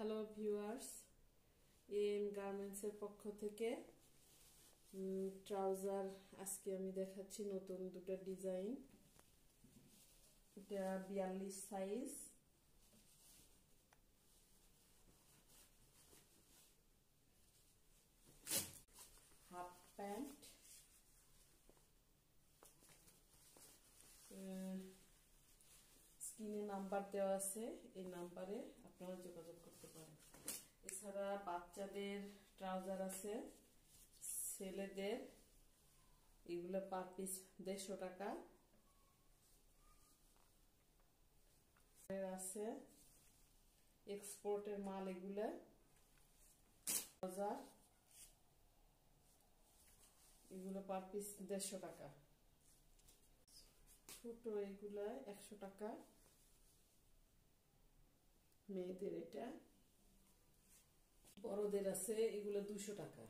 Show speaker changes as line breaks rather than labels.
Hello viewers, M garments এর পক্ষ থেকে ট্রাউজার আজকে আমি দেখাচ্ছি নতুন দুটো ডিজাইন। এটা 42 সাইজ, হাফ প্যান্ট, স্ক্রিনে নাম্বার দেওয়া আছে, এই নাম্বারে আপনারা যোগাযোগ করতে পারেন। এছাড়া বাচ্চাদের ট্রাউজার আছে, ছেলেদের এগুলো পার পিস 150 টাকা আছে। এক্সপোর্টের মাল এগুলো ট্রাউজার, এগুলো পার পিস 150 টাকা। ছোট এগুলা 100 টাকা, মেয়েদের এটা, বড়দের আছে এগুলো 200 টাকা।